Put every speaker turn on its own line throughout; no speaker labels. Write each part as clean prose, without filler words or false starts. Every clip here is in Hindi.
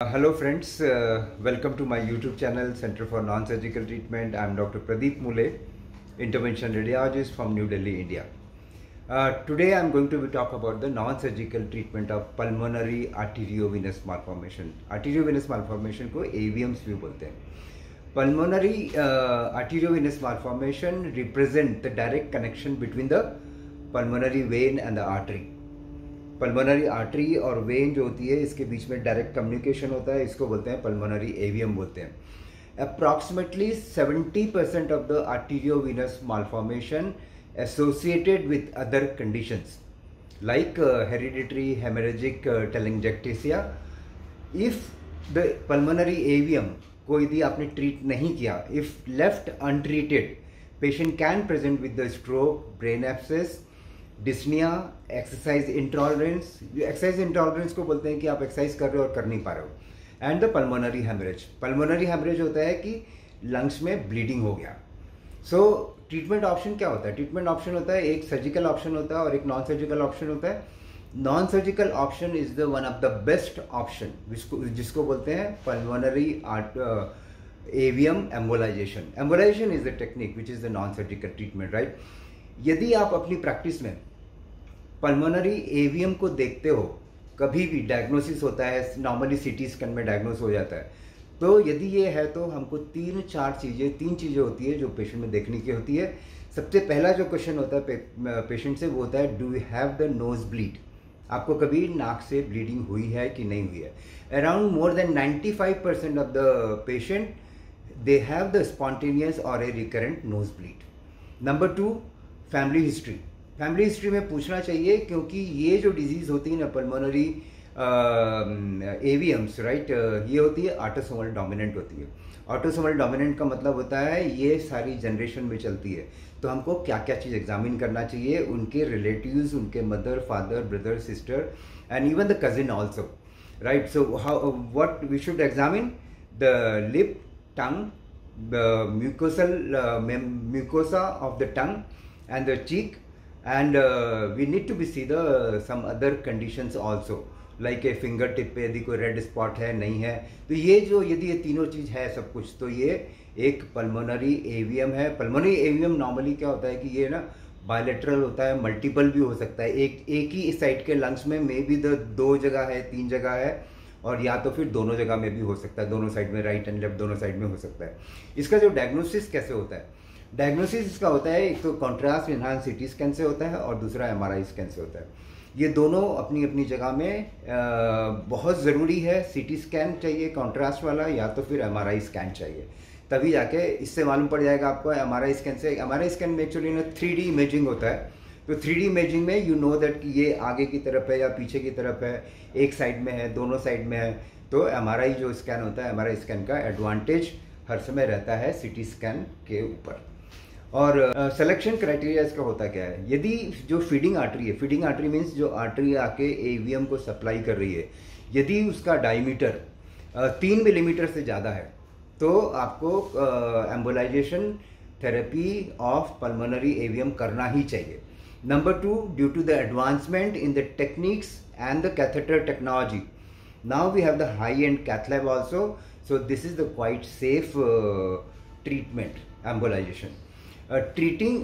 Hello friends, welcome to my YouTube channel Center for Non-Surgical Treatment. I am Dr. Pradeep Mule, intervention radiologist from New Delhi, India. Today I am going to talk about the non-surgical treatment of pulmonary arteriovenous malformation. Arteriovenous malformation को AVMs भी बोलते हैं. Pulmonary arteriovenous malformation represent the direct connection between the pulmonary vein and the artery. Pulmonary artery और वेन जो होती है इसके बीच में डायरेक्ट कम्युनिकेशन होता है, इसको बोलते हैं पल्मोनरी एवियम बोलते हैं. Approximately 70% of the arteriovenous malformation associated with other conditions like hereditary haemorrhagic telangiectasia. If the pulmonary AVM को यदि आपने ट्रीट नहीं किया, if left untreated, patient can present with the stroke, brain abscess, dyspnoea, exercise intolerance. Exercise intolerance को बोलते हैं कि आप एक्सरसाइज कर रहे हो और कर नहीं पा रहे हो. And the pulmonary haemorrhage. Pulmonary haemorrhage होता है कि लंग्स में ब्लीडिंग हो गया. सो ट्रीटमेंट ऑप्शन क्या होता है? ट्रीटमेंट ऑप्शन होता है, एक सर्जिकल ऑप्शन होता है और एक नॉन सर्जिकल ऑप्शन होता है. Non surgical option is the one of the best option जिसको बोलते हैं pulmonary avium embolisation. Embolisation is the technique which is the non surgical treatment, right. यदि आप अपनी प्रैक्टिस में पल्मोनरी एवियम को देखते हो, कभी भी डायग्नोसिस होता है, नॉर्मली सीटी स्कैन में डायग्नोस हो जाता है, तो यदि ये है तो हमको तीन चीज़ें होती है जो पेशेंट में देखने की होती है. सबसे पहला जो क्वेश्चन होता है पेशेंट से वो होता है, do you have the nose bleed. आपको कभी नाक से ब्लीडिंग हुई है कि नहीं हुई है. Around more than 95% of the patient they have the spontaneous और a recurrent nose bleed. Number 2, family history. Family history में पूछना चाहिए, क्योंकि ये जो डिजीज़ होती है ना पल्मोनरी एवियम्स, राइट, ये होती है ऑटोसोमल डोमिनेंट होती है. ऑटोसोमल डोमिनेंट का मतलब होता है ये सारी जनरेशन में चलती है. तो हमको क्या क्या चीज़ एग्जामिन करना चाहिए, उनके रिलेटिव्स, उनके mother, father, brother, sister and even the cousin also, right. So how what we should examine? The lip, tongue, the mucosa of the tongue and the cheek, and we need to be see the some other conditions also like a finger tip पे यदि कोई रेड स्पॉट है नहीं है. तो ये जो यदि ये तीनों चीज़ है सब कुछ, तो ये एक पल्मोनरी एवियम है. पल्मोनरी एवियम नॉर्मली क्या होता है कि ये ना बायलेटरल होता है, मल्टीपल भी हो सकता है. एक ही साइड के लंग्स में मे बी 2 जगह है, 3 जगह है, और या तो फिर दोनों जगह में भी हो सकता है, दोनों साइड में, राइट एंड लेफ्ट दोनों साइड में हो सकता है. इसका जो डायग्नोसिस कैसे होता है? डायग्नोसिस इसका होता है, एक तो कॉन्ट्रास्ट एनहांस सीटी स्कैन से होता है और दूसरा एमआरआई स्कैन से होता है. ये दोनों अपनी अपनी जगह में बहुत ज़रूरी है. सीटी स्कैन चाहिए कॉन्ट्रास्ट वाला, या तो फिर एमआरआई स्कैन चाहिए, तभी जाके इससे मालूम पड़ जाएगा आपको. एमआरआई स्कैन से, एमआरआई स्कैन में एक्चुअली ना 3D इमेजिंग होता है. तो 3D इमेजिंग में यू नो दैट कि ये आगे की तरफ है या पीछे की तरफ है, एक साइड में है, दोनों साइड में है. तो एमआरआई जो स्कैन होता है, एमआरआई स्कैन का एडवांटेज हर समय रहता है सीटी स्कैन के ऊपर. और सिलेक्शन क्राइटेरिया इसका होता क्या है? यदि जो फीडिंग आर्टरी है, फीडिंग आर्टरी मीन्स जो आर्टरी आके एवियम को सप्लाई कर रही है, यदि उसका डायमीटर 3 मिलीमीटर से ज़्यादा है, तो आपको embolisation therapy of pulmonary AVM करना ही चाहिए. Number 2, due to the advancement in the techniques and the catheter technology, now we have the high end cath lab also. So this is the quite safe treatment embolisation. Treating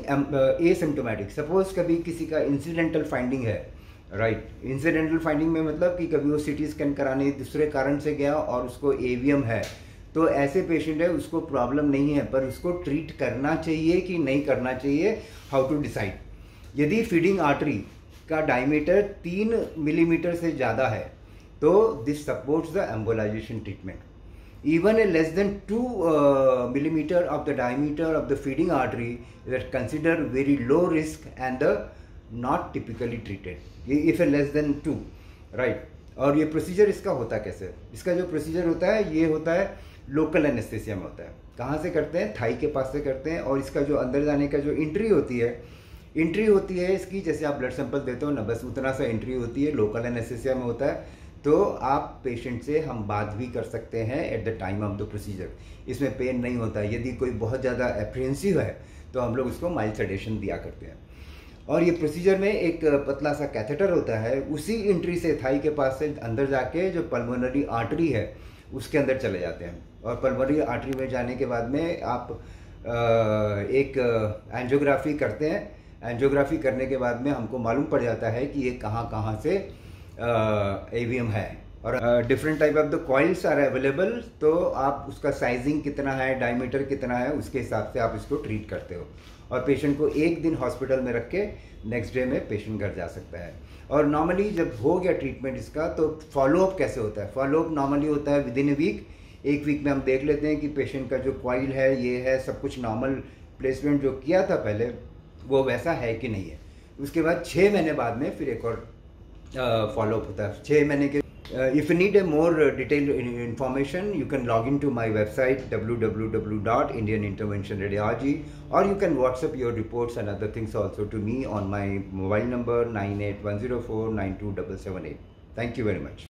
asymptomatic. Suppose कभी किसी का इंसिडेंटल फाइंडिंग है, राइट. इंसिडेंटल फाइंडिंग में मतलब कि कभी वो सीटी स्कैन कराने दूसरे कारण से गया और उसको एवियम है, तो ऐसे पेशेंट है, उसको प्रॉब्लम नहीं है, पर उसको ट्रीट करना चाहिए कि नहीं करना चाहिए, हाउ टू डिसाइड. यदि फीडिंग आर्टरी का डायमीटर 3 मिलीमीटर से ज़्यादा है, तो this supports the embolisation treatment. Even a less than 2 millimeter of the diameter of the feeding artery is considered very low risk and not typically treated. If a less than 2, right. और ये प्रोसीजर इसका होता कैसे? इसका जो प्रोसीजर होता है ये होता है लोकल एनेस्थेसिया में होता है. कहाँ से करते हैं? थाई के पास से करते हैं. और इसका जो अंदर जाने का जो एंट्री होती है इसकी, जैसे आप ब्लड सैंपल देते हो ना, बस उतना सा एंट्री होती है, लोकल एनेस्थेसिया में होता है. तो आप पेशेंट से हम बात भी कर सकते हैं at the time of the procedure. इसमें पेन नहीं होता है. यदि कोई बहुत ज़्यादा एप्रीहेंसिव है तो हम लोग उसको माइल्ड सेडेशन दिया करते हैं. और ये प्रोसीजर में एक पतला सा कैथेटर होता है, उसी एंट्री से थाई के पास से अंदर जाके जो पल्मोनरी आर्टरी है उसके अंदर चले जाते हैं। और पल्मोनरी आर्टरी में जाने के बाद में आप एक एंजियोग्राफी करते हैं। एंजियोग्राफी करने के बाद में हमको मालूम पड़ जाता है कि ये कहाँ कहाँ से एवीएम है। और different type of the coils are available, तो आप उसका साइजिंग कितना है, डायमीटर कितना है, उसके हिसाब से आप इसको ट्रीट करते हो। और पेशेंट को एक दिन हॉस्पिटल में रख के नेक्स्ट डे में पेशेंट घर जा सकता है। और नॉर्मली जब हो गया ट्रीटमेंट इसका, तो फॉलोअप कैसे होता है? फॉलोअप नॉर्मली होता है विद इन ए वीक। एक वीक में हम देख लेते हैं कि पेशेंट का जो कॉइल है, ये है, सब कुछ नॉर्मल प्लेसमेंट जो किया था पहले वो वैसा है कि नहीं है। उसके बाद 6 महीने बाद में फिर एक और फॉलोअप होता है 6 महीने के। If you need a more detailed information, you can log into my website www.indianinterventionradiology, or you can WhatsApp your reports and other things also to me on my mobile number 98104927778. Thank you very much.